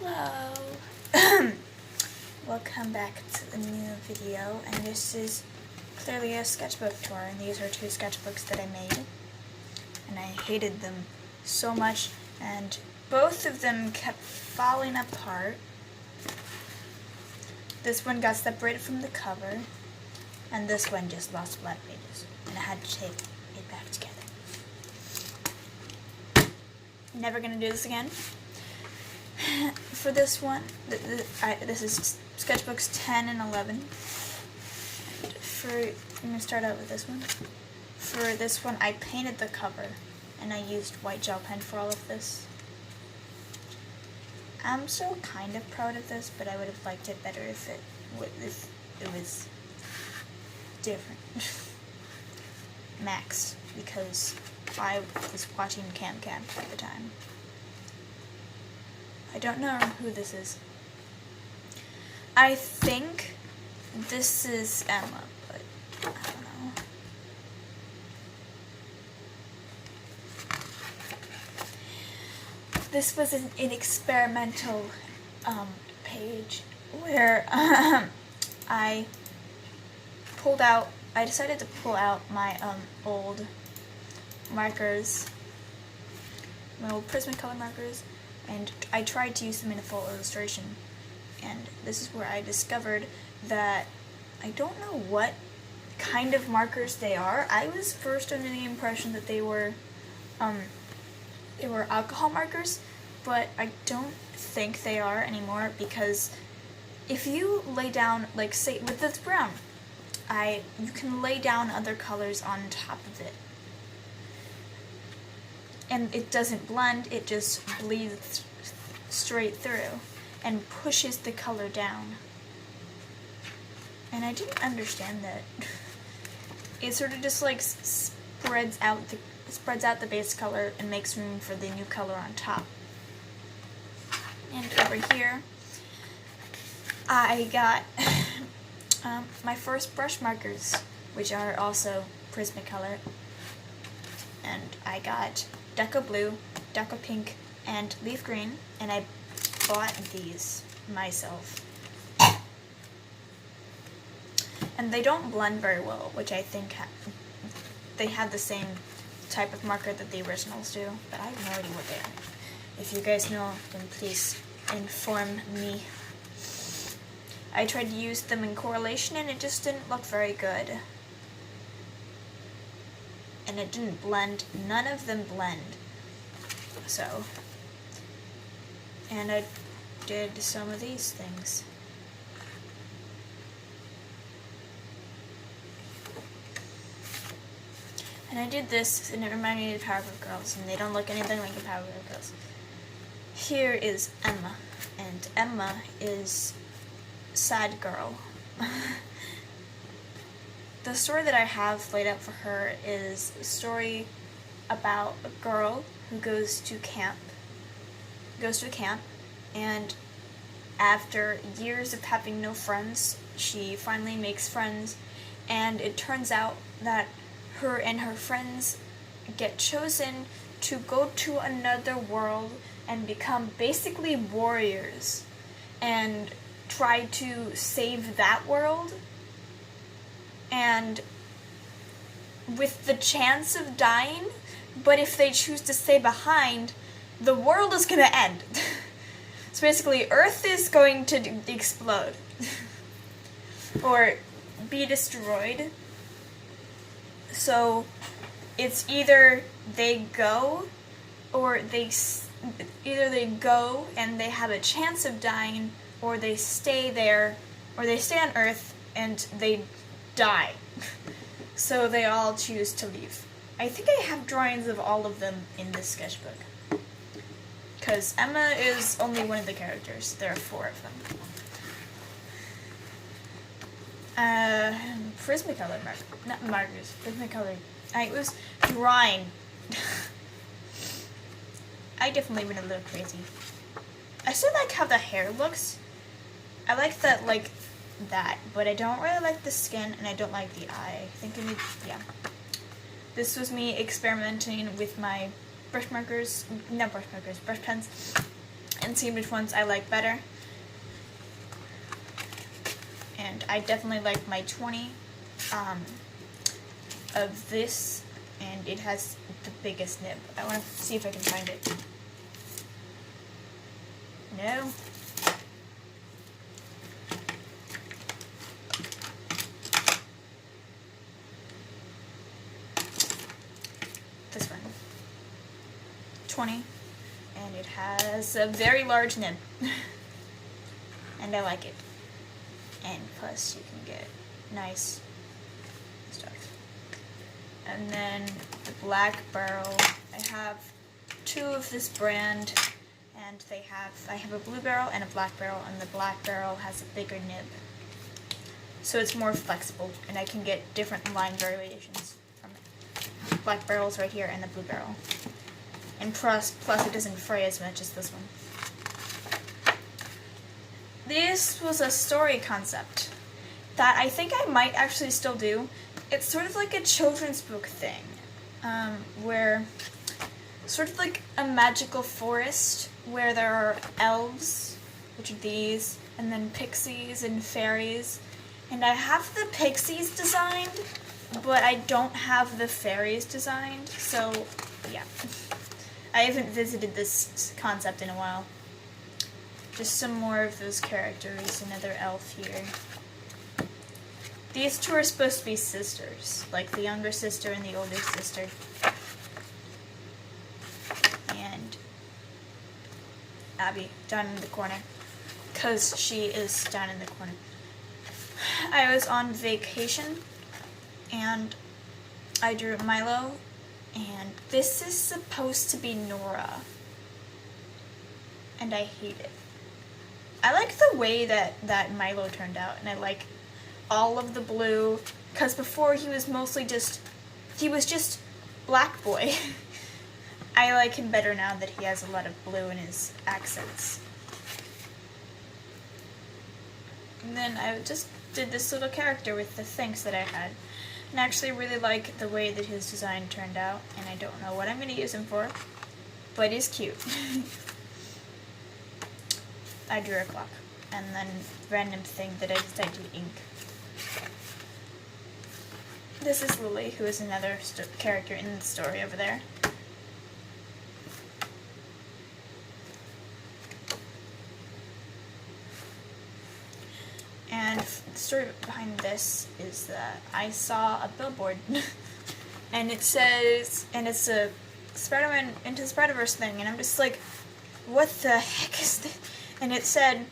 Hello! Welcome back to a new video, and this is clearly a sketchbook tour, and these are two sketchbooks that I made, and I hated them so much, and both of them kept falling apart. This one got separated from the cover, and this one just lost blank pages, and I had to take it back together. Never gonna do this again. For this one, this is sketchbooks 10 and 11. I'm gonna start out with this one. For this one, I painted the cover, and I used white gel pen for all of this. I'm still kind of proud of this, but I would have liked it better if it was different. Max, because I was watching Cam at the time. I don't know who this is. I think this is Emma, but I don't know. This was an experimental page where I decided to pull out my old markers, my old Prismacolor markers, and I tried to use them in a full illustration. And this is where I discovered that I don't know what kind of markers they are. I was first under the impression that they were alcohol markers, but I don't think they are anymore, because if you lay down, like say with this brown, you can lay down other colors on top of it. And it doesn't blend, it just bleeds straight through and pushes the color down. And I didn't understand that. It sort of just like spreads out the base color and makes room for the new color on top. And over here, I got my first brush markers, which are also Prismacolor. And I got Deco Blue, Deco Pink, and Leaf Green, and I bought these myself. And they don't blend very well, which I think they have the same type of marker that the originals do, but I have no idea what they are. If you guys know, then please inform me. I tried to use them in correlation, and it just didn't look very good. And it didn't blend. None of them blend. So, and I did some of these things. And I did this, and it reminded me of Powerpuff Girls, and they don't look anything like the Powerpuff Girls. Here is Emma, and Emma is sad girl. The story that I have laid out for her is a story about a girl who goes to a camp, and after years of having no friends, she finally makes friends, and it turns out that her and her friends get chosen to go to another world and become basically warriors and try to save that world. And with the chance of dying, but if they choose to stay behind, the world is going to end. So basically, Earth is going to explode or be destroyed. So it's either they go and they have a chance of dying, or they stay there, or they stay on Earth and they die. So they all choose to leave. I think I have drawings of all of them in this sketchbook, because Emma is only one of the characters. There are 4 of them. Prismacolor markers. Prismacolor. I was drawing. I definitely went a little crazy. I still like how the hair looks. I like that, but I don't really like the skin, and I don't like the eye. I think This was me experimenting with my brush pens, and see which ones I like better. And I definitely like my 20 of this, and it has the biggest nib. I want to see if I can find it. No. This one. 20. And it has a very large nib. And I like it. And plus you can get nice stuff. And then the black barrel. I have 2 of this brand, and I have a blue barrel and a black barrel, and the black barrel has a bigger nib. So it's more flexible, and I can get different line variations from it. Black barrel's right here, and the blue barrel. And plus it doesn't fray as much as this one. This was a story concept that I think I might actually still do. It's sort of like a children's book thing, where sort of like a magical forest where there are elves, which are these, and then pixies and fairies. And I have the pixies designed, but I don't have the fairies designed, so yeah. I haven't visited this concept in a while. Just some more of those characters, another elf here. These 2 are supposed to be sisters, like the younger sister and the older sister. And Abby, down in the corner, because she is down in the corner. I was on vacation, and I drew Milo, and this is supposed to be Nora. And I hate it. I like the way that Milo turned out, and I like all of the blue, because before he was mostly just black boy. I like him better now that he has a lot of blue in his accents. And then I just did this little character with the things that I had. And I actually really like the way that his design turned out, and I don't know what I'm going to use him for, but he's cute. I drew a clock, and then random thing that I decided to ink. This is Lily, who is another character in the story over there. And the story behind this is that I saw a billboard, and it says, and it's a Spider-Man Into the Spider-Verse thing, and I'm just like, what the heck is this? And it said,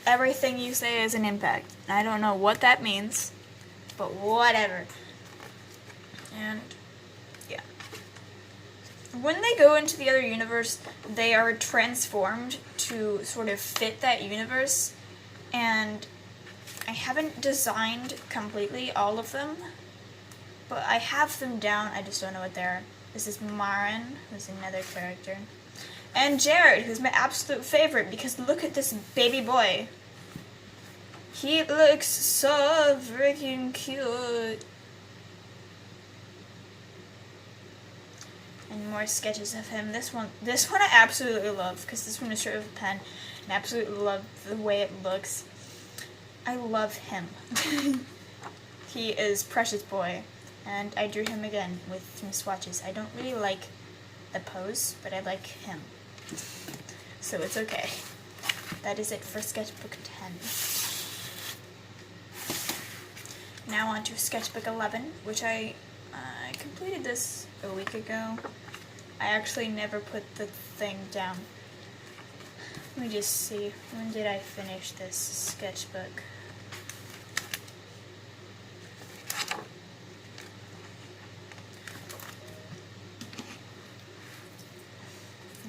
everything you say has an impact. I don't know what that means, but whatever. And, yeah. When they go into the other universe, they are transformed to sort of fit that universe, and I haven't designed completely all of them, but I have them down, I just don't know what they are. This is Marin, who's another character. And Jared, who's my absolute favorite, because look at this baby boy. He looks so freaking cute. And more sketches of him. This one I absolutely love, because this one is straight with a pen, and I absolutely love the way it looks. I love him. He is Precious Boy, and I drew him again with some swatches. I don't really like the pose, but I like him. So it's okay. That is it for Sketchbook 10. Now on to Sketchbook 11, which I completed this a week ago. I actually never put the thing down. Let me just see. When did I finish this sketchbook?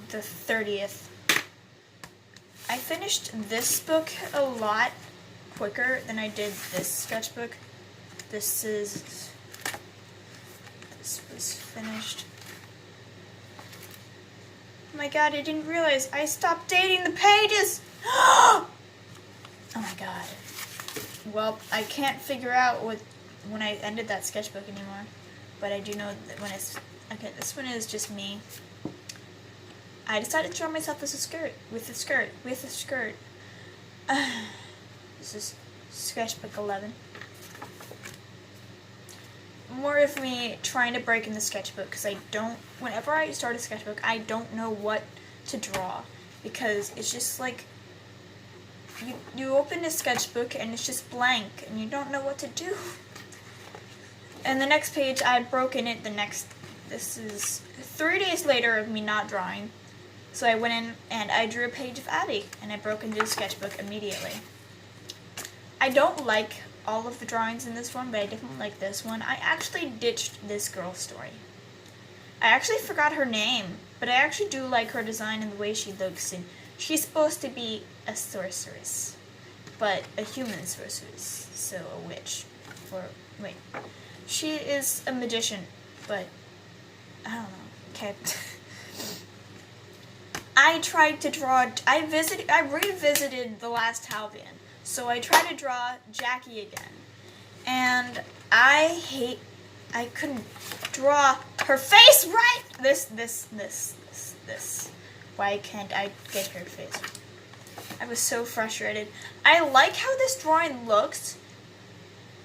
The 30th. I finished this book a lot quicker than I did this sketchbook. This was finished. Oh my god, I didn't realize I stopped dating the pages! Oh my god. Well, I can't figure out when I ended that sketchbook anymore. But I do know that when it's... Okay, this one is just me. I decided to draw myself as a skirt, with a skirt. This is Sketchbook 11. More of me trying to break in the sketchbook, because whenever I start a sketchbook, I don't know what to draw, because it's just like, you open a sketchbook and it's just blank, and you don't know what to do. And the next page, I had broken it this is 3 days later of me not drawing. So I went in and I drew a page of Abby, and I broke into the sketchbook immediately. I don't like all of the drawings in this one, but I definitely like this one. I actually ditched this girl's story. I actually forgot her name, but I actually do like her design and the way she looks, and she's supposed to be a sorceress, but a human sorceress, so a witch. She is a magician, but I don't know. Okay. I tried to draw, I revisited The Last Halvian, so I tried to draw Jackie again, and I couldn't draw her face right. This. Why can't I get her face? I was so frustrated. I like how this drawing looks.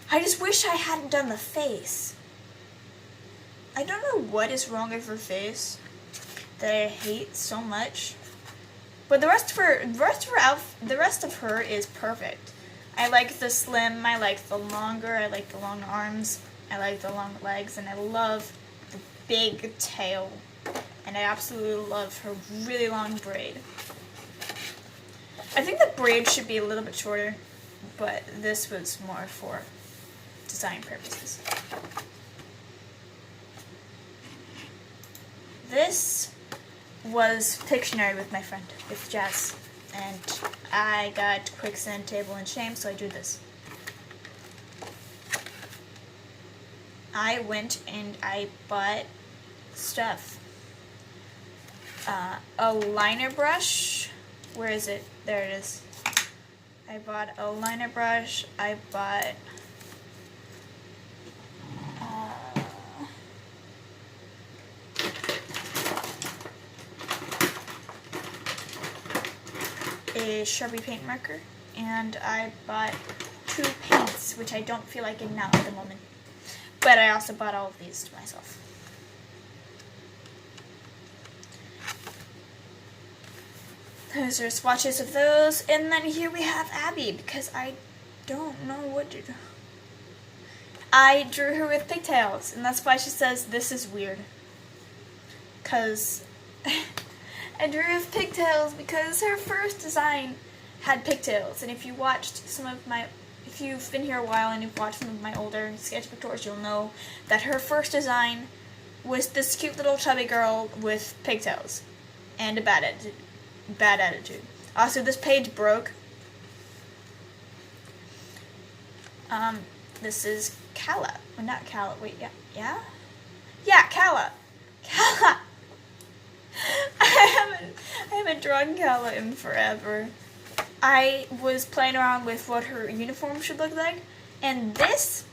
I just wish I hadn't done the face. I don't know what is wrong with her face that I hate so much. But the rest of her is perfect. I like the slim, I like the longer, I like the long arms, I like the long legs, and I love the big tail. And I absolutely love her really long braid. I think the braid should be a little bit shorter, but this was more for design purposes. This was Pictionary with my friend, with Jazz, and I got quicksand, table, and shame, so I drew this. I went and I bought stuff. A liner brush. Where is it? There it is. I bought a liner brush. I bought a Sharpie paint marker, and I bought 2 paints, which I don't feel like getting out at the moment. But I also bought all of these to myself. Those are swatches of those, and then here we have Abby, because I don't know what to do. I drew her with pigtails, and that's why she says this is weird. Because I drew her with pigtails because her first design had pigtails, and if you've been here a while and you've watched some of my older sketchbook tours, you'll know that her first design was this cute little chubby girl with pigtails and a bad attitude. Also, this page broke. This is Kala. Well, not Kala. Wait, yeah? Yeah, Kala. Kala. I haven't drawn Kala in forever. I was playing around with what her uniform should look like, and this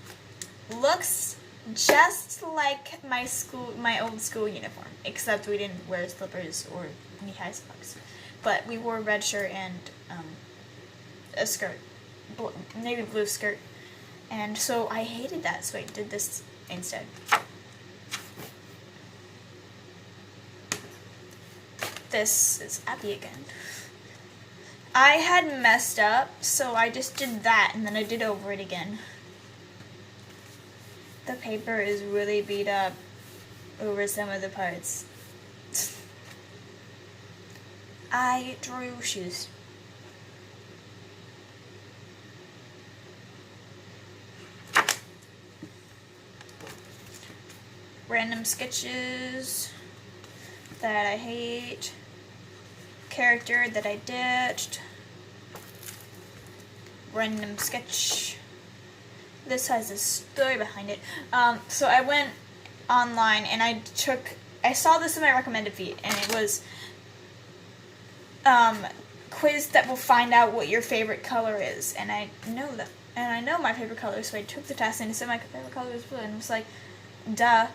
looks just like my old school uniform, except we didn't wear slippers or knee-high socks. But we wore a red shirt and a skirt, navy blue skirt, and so I hated that, so I did this instead. This is Abby again. I had messed up, so I just did that, and then I did over it again. The paper is really beat up over some of the parts. I drew shoes. Random sketches that I hate. Character that I ditched. Random sketch. This has a story behind it. So I went online and I saw this in my recommended feed, and it was quiz that will find out what your favorite color is, and I know my favorite color, so I took the test and it said my favorite color was blue, and I was like, duh,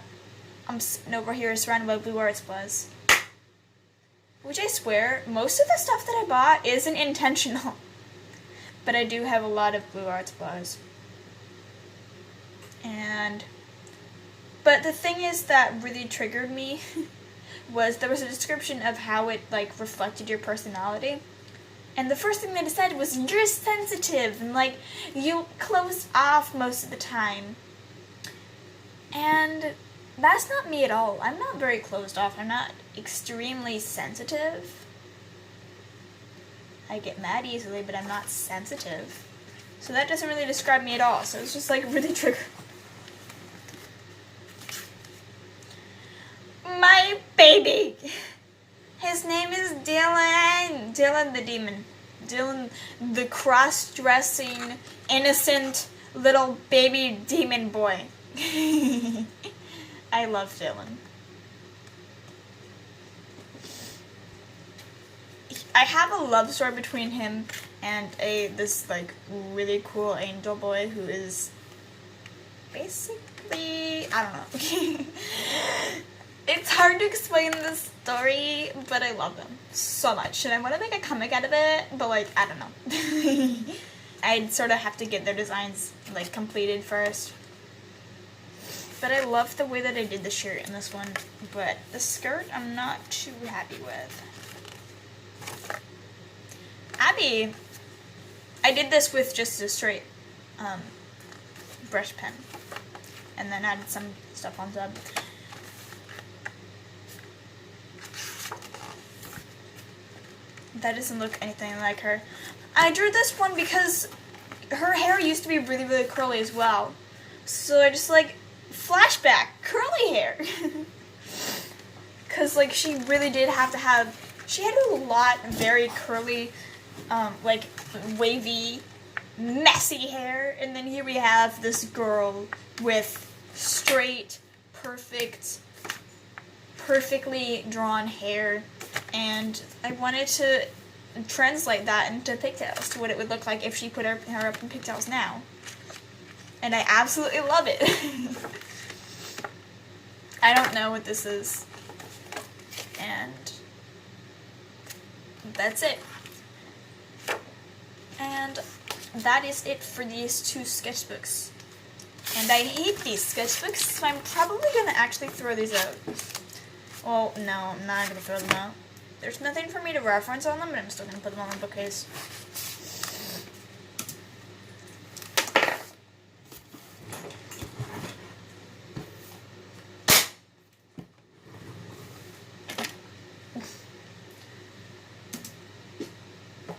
I'm sitting over here surrounded by blue art supplies. Which I swear, most of the stuff that I bought isn't intentional. But I do have a lot of Blue Art supplies. But the thing is that really triggered me was there was a description of how it like reflected your personality. And the first thing they said was, you're sensitive and like you close off most of the time. And that's not me at all. I'm not very closed off. I'm not extremely sensitive. I get mad easily, but I'm not sensitive. So that doesn't really describe me at all. So it's just like really triggered. My baby! His name is Dylan. Dylan the demon. Dylan the cross-dressing, innocent little baby demon boy. I love Dylan. I have a love story between him and this like really cool angel boy who is basically, I don't know. It's hard to explain this story, but I love him so much, and I want to make a comic out of it, but like, I don't know. I'd sort of have to get their designs like completed first. But I love the way that I did the shirt in this one, but the skirt I'm not too happy with. Abby, I did this with just a straight brush pen, and then added some stuff on top. That doesn't look anything like her. I drew this one because her hair used to be really, really curly as well. So I just like, flashback, curly hair. Because like she really did have to have, she had a lot of very curly, like wavy, messy hair. And then here we have this girl with straight, perfectly drawn hair. And I wanted to translate that into pigtails to what it would look like if she put her up in pigtails now. And I absolutely love it. I don't know what this is. And that's it. And that is it for these two sketchbooks. And I hate these sketchbooks, so I'm probably going to actually throw these out. Well, no, I'm not going to throw them out. There's nothing for me to reference on them, but I'm still going to put them on the bookcase.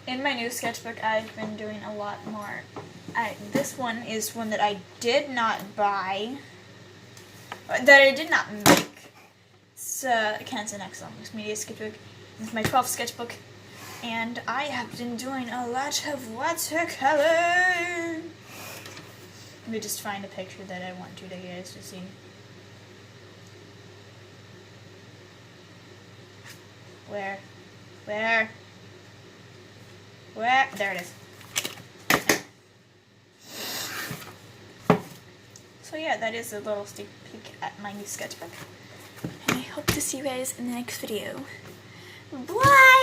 In my new sketchbook, I've been doing a lot more. This one is one that I did not buy, that I did not make. It's Canton X Mixed Media Sketchbook. It's my 12th sketchbook, and I have been doing a lot of watercolor. Let me just find a picture that I want you guys to see. Where? There it is. So yeah, that is a little sneak peek at my new sketchbook. And I hope to see you guys in the next video. Bye!